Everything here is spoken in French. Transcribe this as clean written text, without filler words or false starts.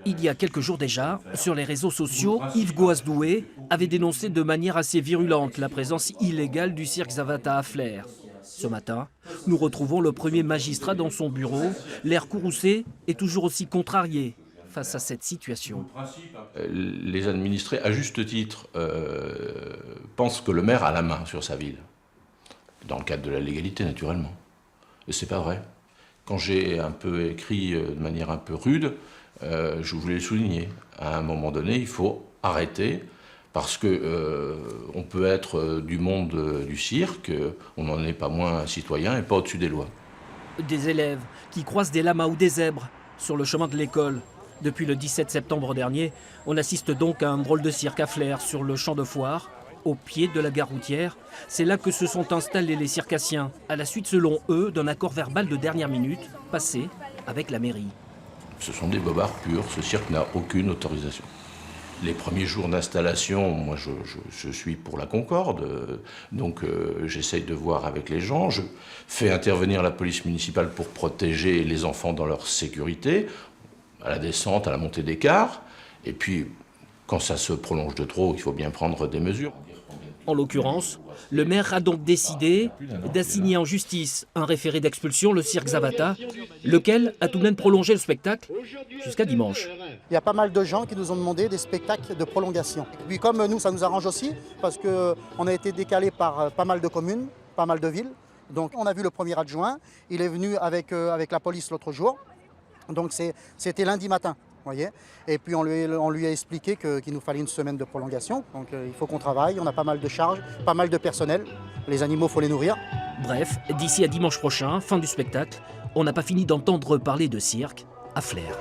Il y a quelques jours déjà, sur les réseaux sociaux, Yves Goasdoué avait dénoncé de manière assez virulente la présence illégale du cirque Zavata à Flers. Ce matin, nous retrouvons le premier magistrat dans son bureau, l'air courroucé et toujours aussi contrarié face à cette situation. Les administrés, à juste titre, pensent que le maire a la main sur sa ville, dans le cadre de la légalité naturellement. Et c'est pas vrai. Quand j'ai un peu écrit de manière un peu rude, je voulais le souligner. À un moment donné, il faut arrêter, parce que on peut être du monde du cirque, on n'en est pas moins un citoyen et pas au-dessus des lois. Des élèves qui croisent des lamas ou des zèbres sur le chemin de l'école. Depuis le 17 septembre dernier, on assiste donc à un drôle de cirque à Flers sur le champ de foire, au pied de la gare routière. C'est là que se sont installés les circassiens, à la suite, selon eux, d'un accord verbal de dernière minute, passé avec la mairie. Ce sont des bobards purs, ce cirque n'a aucune autorisation. Les premiers jours d'installation, moi je suis pour la concorde, donc j'essaye de voir avec les gens. Je fais intervenir la police municipale pour protéger les enfants dans leur sécurité, à la descente, à la montée des cars. Et puis, quand ça se prolonge de trop, il faut bien prendre des mesures. En l'occurrence, le maire a donc décidé d'assigner en justice un référé d'expulsion, le cirque Zavata, lequel a tout de même prolongé le spectacle jusqu'à dimanche. Il y a pas mal de gens qui nous ont demandé des spectacles de prolongation. Et puis comme nous, ça nous arrange aussi, parce qu'on a été décalé par pas mal de communes, pas mal de villes. Donc on a vu le premier adjoint, il est venu avec la police l'autre jour. Donc c'était lundi matin. Voyez. Et puis on lui a expliqué qu'il nous fallait une semaine de prolongation. Donc il faut qu'on travaille, on a pas mal de charges, pas mal de personnel. Les animaux, il faut les nourrir. Bref, d'ici à dimanche prochain, fin du spectacle, on n'a pas fini d'entendre parler de cirque à Flers.